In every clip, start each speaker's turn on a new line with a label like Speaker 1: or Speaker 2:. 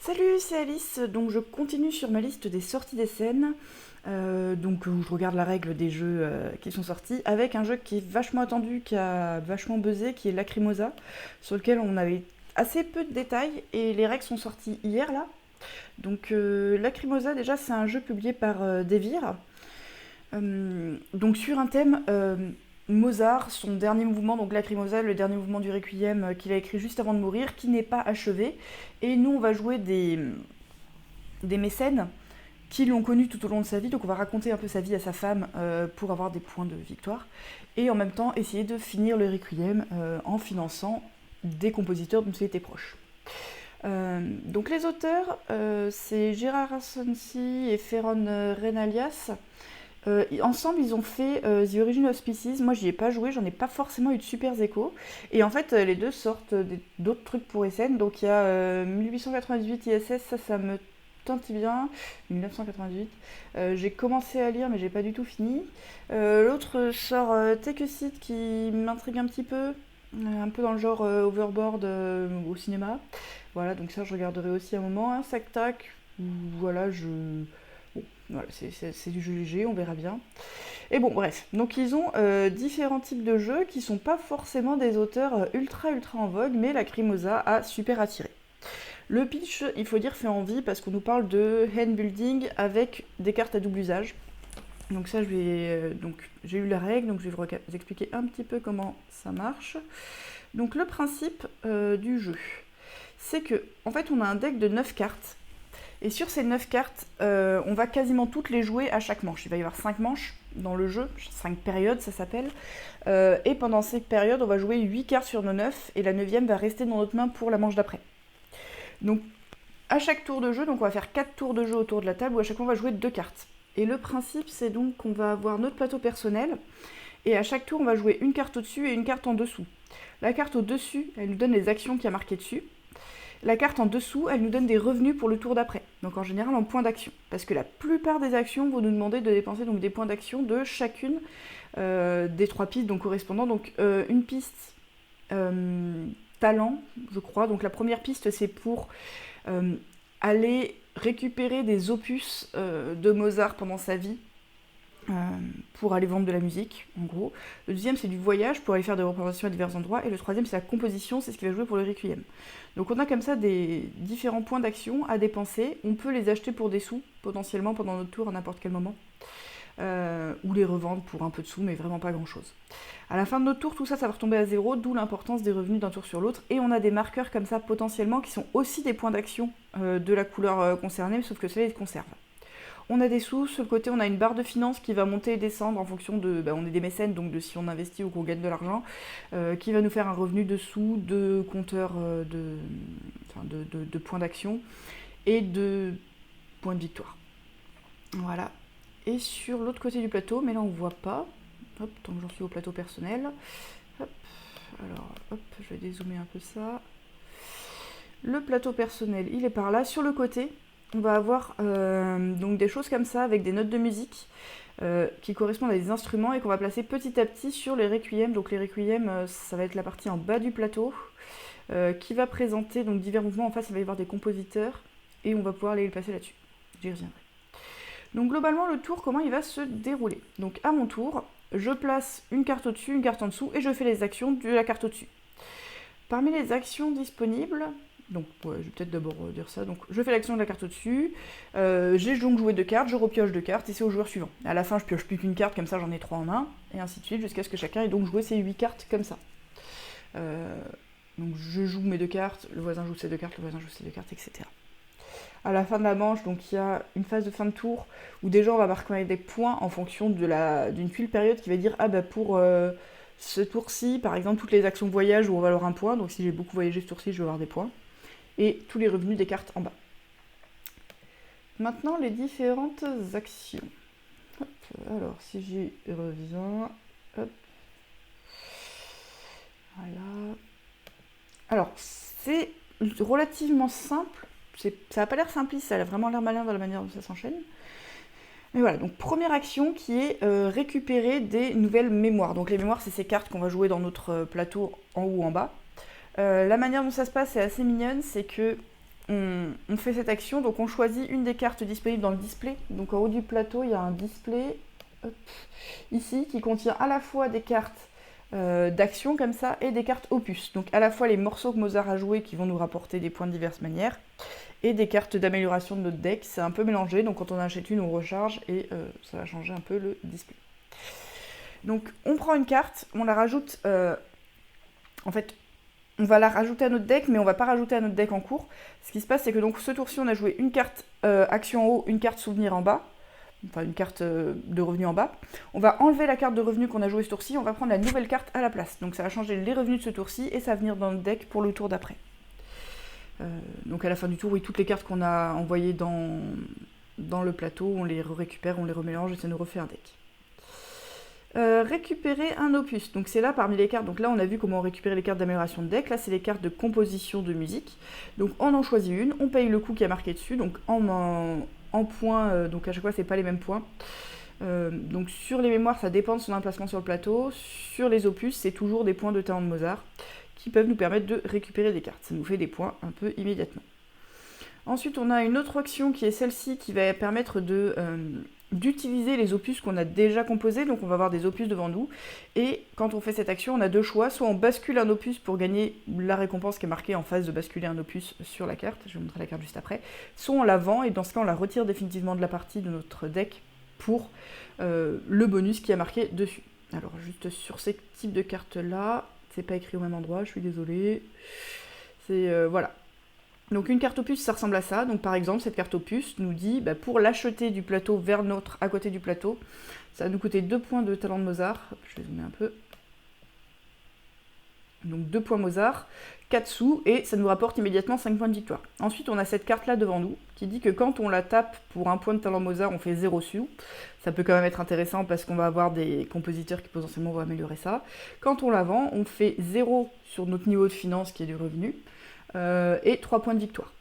Speaker 1: Salut, c'est Alice. Donc je continue sur ma liste des sorties des scènes. Où je regarde la règle des jeux qui sont sortis avec un jeu qui est vachement attendu, qui a vachement buzzé, qui est Lacrimosa, sur lequel on avait assez peu de détails et les règles sont sorties hier là. Lacrimosa déjà c'est un jeu publié par Devir. Donc sur un thème Mozart, son dernier mouvement, donc Lacrimosa, le dernier mouvement du Requiem qu'il a écrit juste avant de mourir, qui n'est pas achevé. Et nous, on va jouer des mécènes qui l'ont connu tout au long de sa vie, donc on va raconter un peu sa vie à sa femme pour avoir des points de victoire. Et en même temps, essayer de finir le Requiem en finançant des compositeurs dont il était proche. Donc les auteurs, c'est Gérard Asensi et Ferron Renalias. Ensemble, ils ont fait The Origin of Species. Moi, j'y ai pas joué, j'en ai pas forcément eu de super échos. Et en fait, les deux sortent d'autres trucs pour Essen. Donc, il y a 1898 ISS, ça me tente bien. 1998. J'ai commencé à lire, mais j'ai pas du tout fini. L'autre sort Take a Seat qui m'intrigue un petit peu. Un peu dans le genre Overboard au cinéma. Voilà, donc ça, je regarderai aussi un moment. Un sac-tac. Voilà, Bon, voilà, c'est du jeu léger, on verra bien. Et bon, bref. Donc, ils ont différents types de jeux qui sont pas forcément des auteurs ultra en vogue, mais Lacrimosa a super attiré. Le pitch, il faut dire, fait envie parce qu'on nous parle de hand building avec des cartes à double usage. Donc ça, j'ai eu la règle, donc je vais vous expliquer un petit peu comment ça marche. Donc le principe du jeu, c'est que, en fait, on a un deck de 9 cartes. Et sur ces 9 cartes, on va quasiment toutes les jouer à chaque manche. Il va y avoir 5 manches dans le jeu, 5 périodes ça s'appelle. Et pendant ces périodes, on va jouer 8 cartes sur nos 9, et la 9e va rester dans notre main pour la manche d'après. Donc à chaque tour de jeu, donc on va faire 4 tours de jeu autour de la table, où à chaque fois on va jouer 2 cartes. Et le principe, c'est donc qu'on va avoir notre plateau personnel, et à chaque tour, on va jouer une carte au-dessus et une carte en dessous. La carte au-dessus, elle nous donne les actions qu'il y a marquées dessus. La carte en dessous, elle nous donne des revenus pour le tour d'après, donc en général en points d'action. Parce que la plupart des actions vont nous demander de dépenser donc des points d'action de chacune des 3 pistes donc correspondant. Donc une piste talent, je crois. Donc la première piste, c'est pour aller récupérer des opus de Mozart pendant sa vie. Pour aller vendre de la musique, en gros. Le deuxième, c'est du voyage, pour aller faire des représentations à divers endroits. Et le troisième, c'est la composition, c'est ce qui va jouer pour le Requiem. Donc on a comme ça des différents points d'action à dépenser. On peut les acheter pour des sous, potentiellement, pendant notre tour, à n'importe quel moment. Ou les revendre pour un peu de sous, mais vraiment pas grand-chose. À la fin de notre tour, tout ça, ça va retomber à zéro, d'où l'importance des revenus d'un tour sur l'autre. Et on a des marqueurs comme ça, potentiellement, qui sont aussi des points d'action de la couleur concernée, sauf que cela, ils se conservent. On a des sous, sur le côté on a une barre de finances qui va monter et descendre en fonction de... on est des mécènes, donc de si on investit ou qu'on gagne de l'argent, qui va nous faire un revenu de sous, de compteur de points d'action et de points de victoire. Voilà. Et sur l'autre côté du plateau, mais là on ne voit pas, hop, tant que j'en suis au plateau personnel, hop, alors hop, je vais dézoomer un peu ça. Le plateau personnel, il est par là. Sur le côté, on va avoir donc des choses comme ça avec des notes de musique qui correspondent à des instruments et qu'on va placer petit à petit sur les requiems. Donc les requiems, ça va être la partie en bas du plateau qui va présenter donc divers mouvements. En face, il va y avoir des compositeurs et on va pouvoir aller les placer là-dessus. J'y reviendrai. Donc globalement, le tour, comment il va se dérouler? Donc à mon tour, je place une carte au-dessus, une carte en dessous et je fais les actions de la carte au-dessus. Parmi les actions disponibles, donc ouais, je vais peut-être d'abord dire ça. Donc je fais l'action de la carte au-dessus, j'ai donc joué 2 cartes, je repioche 2 cartes et c'est au joueur suivant. À la fin je pioche plus qu'une carte, comme ça j'en ai 3 en main, et ainsi de suite, jusqu'à ce que chacun ait donc joué ses 8 cartes comme ça. Donc je joue mes 2 cartes, le voisin joue ses 2 cartes, le voisin joue ses 2 cartes, etc. À la fin de la manche, donc il y a une phase de fin de tour où déjà on va marquer des points en fonction d'une tuile période qui va dire pour ce tour-ci, par exemple, toutes les actions voyage vont valoir un point, donc si j'ai beaucoup voyagé ce tour-ci, je vais avoir des points. Et tous les revenus des cartes en bas. Maintenant, les différentes actions. Hop, alors, si j'y reviens... Hop. Voilà. Alors, c'est relativement simple. Ça n'a pas l'air simpliste, ça a vraiment l'air malin dans la manière dont ça s'enchaîne. Mais voilà, donc première action qui est récupérer des nouvelles mémoires. Donc les mémoires, c'est ces cartes qu'on va jouer dans notre plateau en haut ou en bas. La manière dont ça se passe est assez mignonne, c'est que on fait cette action, donc on choisit une des cartes disponibles dans le display. Donc en haut du plateau, il y a un display hop, ici qui contient à la fois des cartes d'action comme ça et des cartes opus. Donc à la fois les morceaux que Mozart a joués qui vont nous rapporter des points de diverses manières et des cartes d'amélioration de notre deck. C'est un peu mélangé, donc quand on en achète une, on recharge et ça va changer un peu le display. Donc on prend une carte, on la rajoute, en fait on va la rajouter à notre deck, mais on va pas rajouter à notre deck en cours. Ce qui se passe, c'est que donc ce tour-ci, on a joué une carte action en haut, une carte souvenir en bas, enfin une carte de revenu en bas. On va enlever la carte de revenu qu'on a jouée ce tour-ci, on va prendre la nouvelle carte à la place. Donc ça va changer les revenus de ce tour-ci et ça va venir dans notre deck pour le tour d'après. Donc à la fin du tour, oui, toutes les cartes qu'on a envoyées dans le plateau, on les récupère, on les remélange et ça nous refait un deck. Récupérer un opus, donc c'est là parmi les cartes, donc là on a vu comment récupérer les cartes d'amélioration de deck, là c'est les cartes de composition de musique, donc on en choisit une, on paye le coût qui a marqué dessus, donc en points, donc à chaque fois c'est pas les mêmes points, donc sur les mémoires ça dépend de son emplacement sur le plateau, sur les opus c'est toujours des points de talent de Mozart, qui peuvent nous permettre de récupérer des cartes, ça nous fait des points un peu immédiatement. Ensuite on a une autre action qui est celle-ci qui va permettre d'utiliser les opus qu'on a déjà composés, donc on va avoir des opus devant nous, et quand on fait cette action, on a deux choix, soit on bascule un opus pour gagner la récompense qui est marquée en phase de basculer un opus sur la carte, je vais vous montrer la carte juste après, soit on la vend, et dans ce cas on la retire définitivement de la partie de notre deck pour le bonus qui a marqué dessus. Alors juste sur ces types de cartes là, c'est pas écrit au même endroit, je suis désolée, c'est voilà. Donc une carte opus, ça ressemble à ça. Donc par exemple, cette carte opus nous dit, pour l'acheter du plateau vers notre à côté du plateau, ça va nous coûter 2 points de talent de Mozart. Je vais zoomer un peu. Donc 2 points Mozart, 4 sous, et ça nous rapporte immédiatement 5 points de victoire. Ensuite, on a cette carte-là devant nous, qui dit que quand on la tape pour 1 point de talent Mozart, on fait 0 sous. Ça peut quand même être intéressant parce qu'on va avoir des compositeurs qui potentiellement vont améliorer ça. Quand on la vend, on fait 0 sur notre niveau de finance qui est du revenu. Et 3 points de victoire.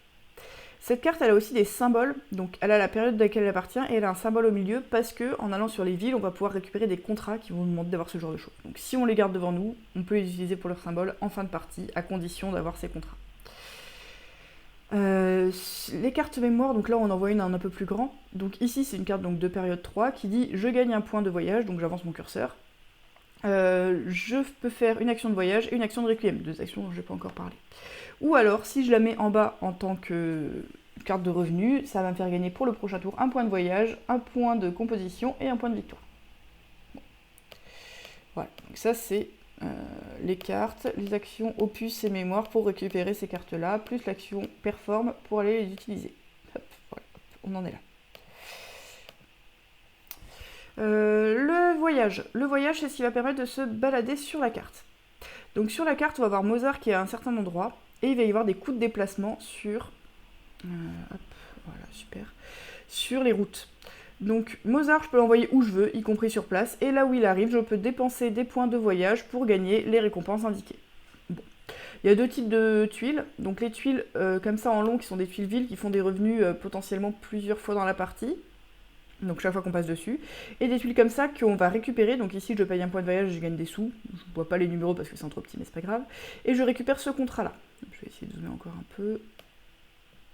Speaker 1: Cette carte, elle a aussi des symboles, donc elle a la période à laquelle elle appartient, et elle a un symbole au milieu, parce que en allant sur les villes, on va pouvoir récupérer des contrats qui vont nous demander d'avoir ce genre de choses. Donc si on les garde devant nous, on peut les utiliser pour leur symbole en fin de partie, à condition d'avoir ces contrats. Les cartes mémoire, donc là on en voit une un peu plus grand. Donc ici c'est une carte donc, de période 3 qui dit « Je gagne un point de voyage », donc j'avance mon curseur. Je peux faire une action de voyage et une action de requiem, 2 actions dont je n'ai pas encore parlé. Ou alors, si je la mets en bas en tant que carte de revenu, ça va me faire gagner pour le prochain tour un point de voyage, un point de composition et un point de victoire. Bon. Voilà, donc ça c'est les cartes, les actions opus et mémoire pour récupérer ces cartes-là, plus l'action perform pour aller les utiliser. Hop, voilà, on en est là. Le voyage c'est ce qui va permettre de se balader sur la carte. Donc sur la carte, on va avoir Mozart qui est à un certain endroit, et il va y avoir des coûts de déplacement sur, hop, voilà, super, sur les routes. Donc Mozart, je peux l'envoyer où je veux, y compris sur place, et là où il arrive, je peux dépenser des points de voyage pour gagner les récompenses indiquées. Bon. Il y a 2 types de tuiles, donc les tuiles comme ça en long, qui sont des tuiles villes, qui font des revenus potentiellement plusieurs fois dans la partie, donc chaque fois qu'on passe dessus, et des tuiles comme ça qu'on va récupérer, donc ici je paye un point de voyage et je gagne des sous, je ne vois pas les numéros parce que c'est trop petit mais c'est pas grave, et je récupère ce contrat là. Je vais essayer de zoomer encore un peu,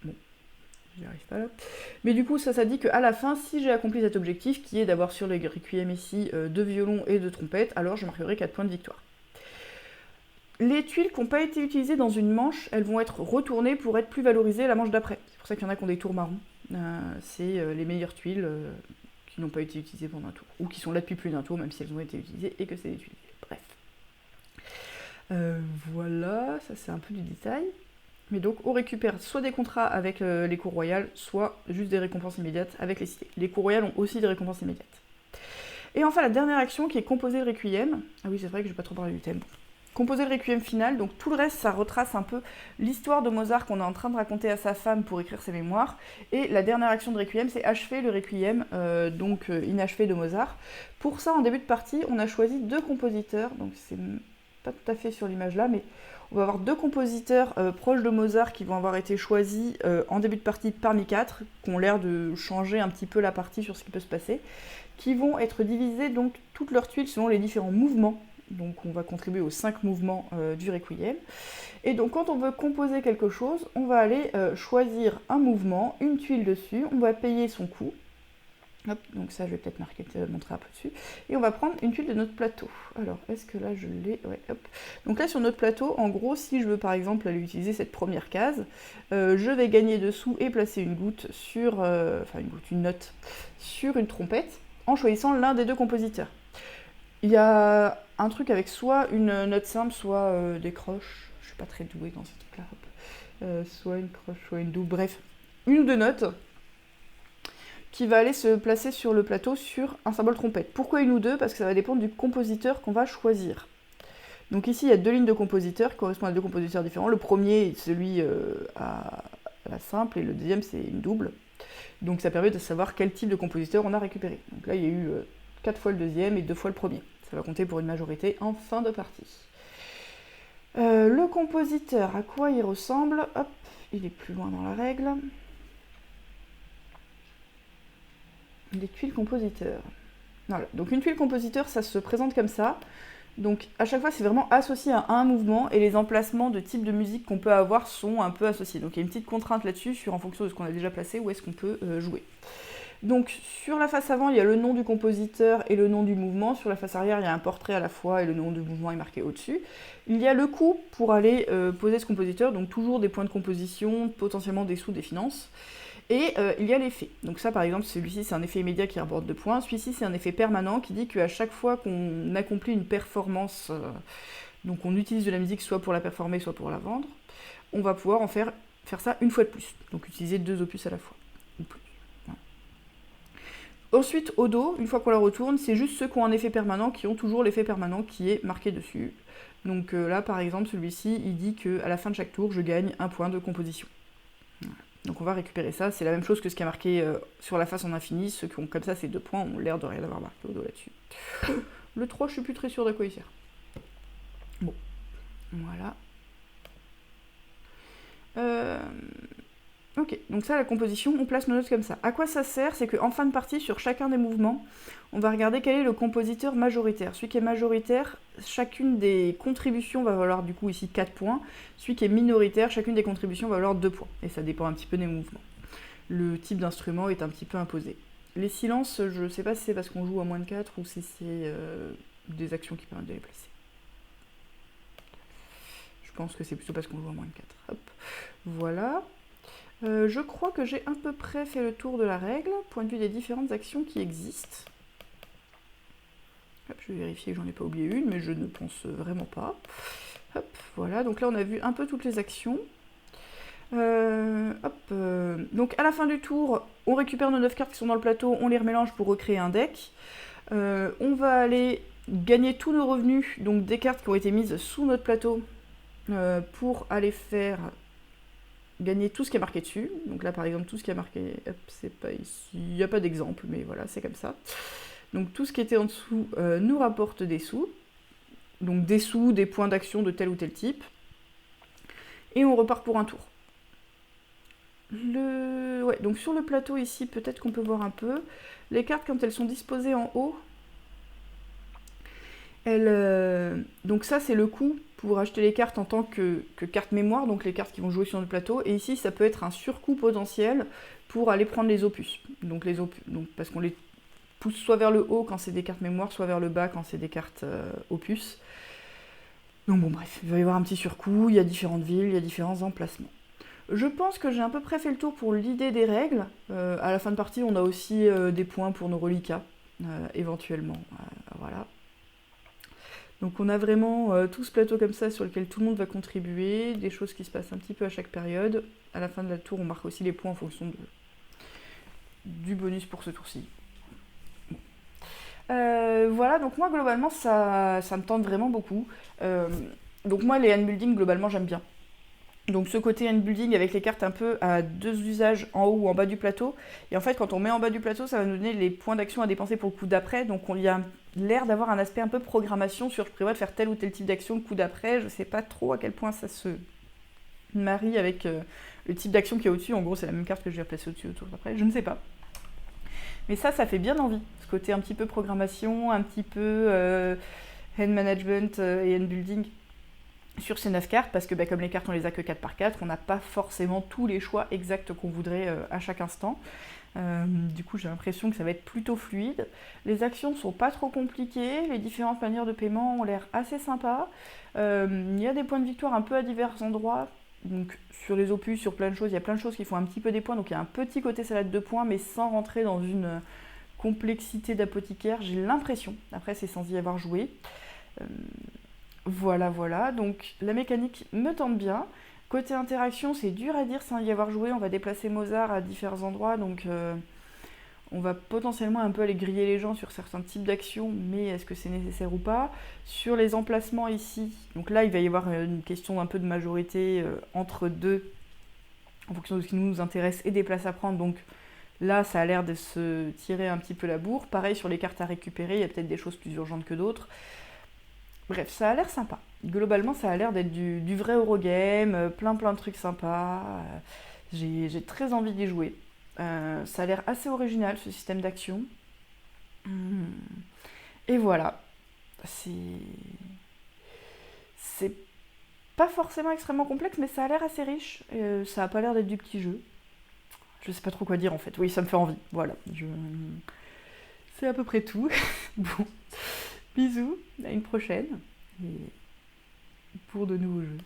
Speaker 1: bon, j'y arrive pas là, mais du coup ça dit qu'à la fin, si j'ai accompli cet objectif, qui est d'avoir sur les requiem ici 2 violons et 2 trompettes, alors je marquerai 4 points de victoire. Les tuiles qui n'ont pas été utilisées dans une manche, elles vont être retournées pour être plus valorisées la manche d'après, c'est pour ça qu'il y en a qui ont des tours marrons. C'est les meilleures tuiles qui n'ont pas été utilisées pendant un tour, ou qui sont là depuis plus d'un tour, même si elles ont été utilisées et que c'est des tuiles. Bref. Voilà, ça c'est un peu du détail. Mais donc on récupère soit des contrats avec les cours royales, soit juste des récompenses immédiates avec les cités. Les cours royales ont aussi des récompenses immédiates. Et enfin la dernière action qui est composer le requiem. Ah oui, c'est vrai que je n'ai pas trop parlé du thème. Composer le requiem final, donc tout le reste ça retrace un peu l'histoire de Mozart qu'on est en train de raconter à sa femme pour écrire ses mémoires, et la dernière action de requiem c'est achever le requiem, donc inachevé de Mozart. Pour ça en début de partie on a choisi 2 compositeurs, donc c'est pas tout à fait sur l'image là, mais on va avoir 2 compositeurs proches de Mozart qui vont avoir été choisis en début de partie parmi 4, qui ont l'air de changer un petit peu la partie sur ce qui peut se passer, qui vont être divisés donc toutes leurs tuiles selon les différents mouvements Donc on va contribuer aux 5 mouvements du Requiem. Et donc quand on veut composer quelque chose, on va aller choisir un mouvement, une tuile dessus, on va payer son coût. Hop, donc ça je vais peut-être montrer un peu dessus. Et on va prendre une tuile de notre plateau. Alors est-ce que là je l'ai? Ouais, hop. Donc là sur notre plateau, en gros, si je veux par exemple aller utiliser cette première case, je vais gagner dessous et placer une goutte sur, une note sur une trompette en choisissant l'un des deux compositeurs. Il y a un truc avec soit une note simple, soit des croches. Je suis pas très douée dans ces trucs-là. Soit une croche, soit une double. Bref, une ou deux notes qui va aller se placer sur le plateau sur un symbole trompette. Pourquoi une ou deux? Parce que ça va dépendre du compositeur qu'on va choisir. Donc ici, il y a 2 lignes de compositeurs qui correspondent à 2 compositeurs différents. Le premier est celui à la simple et le deuxième, c'est une double. Donc ça permet de savoir quel type de compositeur on a récupéré. Donc là, il y a eu 4 fois le deuxième et 2 fois le premier. Ça va compter pour une majorité en fin de partie. Le compositeur, à quoi il ressemble? Hop, il est plus loin dans la règle. Les tuiles compositeurs. Voilà, donc une tuile compositeur, ça se présente comme ça. Donc à chaque fois, c'est vraiment associé à un mouvement et les emplacements de type de musique qu'on peut avoir sont un peu associés. Donc il y a une petite contrainte là-dessus en fonction de ce qu'on a déjà placé, où est-ce qu'on peut jouer. Donc sur la face avant, il y a le nom du compositeur et le nom du mouvement. Sur la face arrière, il y a un portrait à la fois et le nom du mouvement est marqué au-dessus. Il y a le coût pour aller poser ce compositeur, donc toujours des points de composition, potentiellement des sous, des finances. Et il y a l'effet. Donc ça, par exemple, celui-ci, c'est un effet immédiat qui rapporte 2 points. Celui-ci, c'est un effet permanent qui dit qu'à chaque fois qu'on accomplit une performance, donc on utilise de la musique soit pour la performer, soit pour la vendre, on va pouvoir en faire ça une fois de plus. Donc utiliser 2 opus à la fois, ou plus. Voilà. Ensuite, au dos, une fois qu'on la retourne, c'est juste ceux qui ont un effet permanent, qui ont toujours l'effet permanent qui est marqué dessus. Donc là, par exemple, celui-ci, il dit qu'à la fin de chaque tour, je gagne 1 point de composition. Voilà. Donc on va récupérer ça, c'est la même chose que ce qui est marqué sur la face en infini, ceux qui ont comme ça ces 2 points ont l'air de rien avoir marqué au dos là-dessus. Le 3, je suis plus très sûre de quoi il sert. Bon, voilà. Ok, donc ça, la composition, on place nos notes comme ça. À quoi ça sert? C'est qu'en fin de partie, sur chacun des mouvements, on va regarder quel est le compositeur majoritaire. Celui qui est majoritaire, chacune des contributions va valoir du coup ici 4 points. Celui qui est minoritaire, chacune des contributions va valoir 2 points. Et ça dépend un petit peu des mouvements. Le type d'instrument est un petit peu imposé. Les silences, je ne sais pas si c'est parce qu'on joue à moins de 4 ou si c'est des actions qui permettent de les placer. Je pense que c'est plutôt parce qu'on joue à moins de 4. Hop, voilà. Je crois que j'ai à peu près fait le tour de la règle, point de vue des différentes actions qui existent. Hop, je vais vérifier que j'en ai pas oublié une, mais je ne pense vraiment pas. Hop, voilà, donc là on a vu un peu toutes les actions. Donc à la fin du tour, on récupère nos 9 cartes qui sont dans le plateau, on les remélange pour recréer un deck. On va aller gagner tous nos revenus, donc des cartes qui ont été mises sous notre plateau, pour aller faire gagner tout ce qui est marqué dessus. Donc là par exemple tout ce qui est marqué, hop, c'est pas ici, il n'y a pas d'exemple, mais voilà, c'est comme ça. Donc tout ce qui était en dessous nous rapporte des sous. Donc des sous, des points d'action de tel ou tel type. Et on repart pour un tour. Ouais, donc sur le plateau ici, peut-être qu'on peut voir un peu. Les cartes, quand elles sont disposées en haut, donc ça c'est le coût pour acheter les cartes en tant que carte mémoire, donc les cartes qui vont jouer sur le plateau. Et ici, ça peut être un surcoût potentiel pour aller prendre les opus. Donc parce qu'on les pousse soit vers le haut quand c'est des cartes mémoire, soit vers le bas quand c'est des cartes opus. Donc bon bref, il va y avoir un petit surcoût, il y a différentes villes, il y a différents emplacements. Je pense que j'ai à peu près fait le tour pour l'idée des règles. À la fin de partie, on a aussi des points pour nos reliquats, éventuellement. Voilà. Donc on a vraiment tout ce plateau comme ça sur lequel tout le monde va contribuer, des choses qui se passent un petit peu à chaque période. À la fin de la tour, on marque aussi les points en fonction du bonus pour ce tour-ci. Voilà, donc moi globalement ça me tente vraiment beaucoup. Donc moi les handbuilding globalement j'aime bien. Donc ce côté handbuilding avec les cartes un peu à 2 usages en haut ou en bas du plateau. Et en fait quand on met en bas du plateau ça va nous donner les points d'action à dépenser pour le coup d'après. Donc il y a l'air d'avoir un aspect un peu programmation sur je prévois de faire tel ou tel type d'action le coup d'après. Je sais pas trop à quel point ça se marie avec le type d'action qui est au-dessus. En gros c'est la même carte que je vais replacer au-dessus autour d'après, je ne sais pas. Mais ça fait bien envie, ce côté un petit peu programmation, un petit peu hand management et hand building sur ces 9 cartes, parce que comme les cartes on les a que 4 par 4, on n'a pas forcément tous les choix exacts qu'on voudrait à chaque instant. Du coup j'ai l'impression que ça va être plutôt fluide. Les actions sont pas trop compliquées, les différentes manières de paiement ont l'air assez sympas. Il y a des points de victoire un peu à divers endroits, donc sur les opus, sur plein de choses, il y a plein de choses qui font un petit peu des points, donc il y a un petit côté salade de points, mais sans rentrer dans une complexité d'apothicaire, j'ai l'impression, après c'est sans y avoir joué. Voilà, donc la mécanique me tente bien. Côté interaction, c'est dur à dire sans y avoir joué, on va déplacer Mozart à différents endroits, donc on va potentiellement un peu aller griller les gens sur certains types d'actions, mais est-ce que c'est nécessaire ou pas? Sur les emplacements ici, donc là il va y avoir une question un peu de majorité entre deux, en fonction de ce qui nous intéresse et des places à prendre, donc là ça a l'air de se tirer un petit peu la bourre. Pareil sur les cartes à récupérer, il y a peut-être des choses plus urgentes que d'autres. Bref, ça a l'air sympa. Globalement, ça a l'air d'être du vrai Eurogame, plein de trucs sympas. J'ai très envie d'y jouer. Ça a l'air assez original, ce système d'action. Et voilà. C'est pas forcément extrêmement complexe, mais ça a l'air assez riche. Ça a pas l'air d'être du petit jeu. Je sais pas trop quoi dire en fait. Oui, ça me fait envie. Voilà. C'est à peu près tout. Bon. Bisous, à une prochaine, et pour de nouveaux jeux.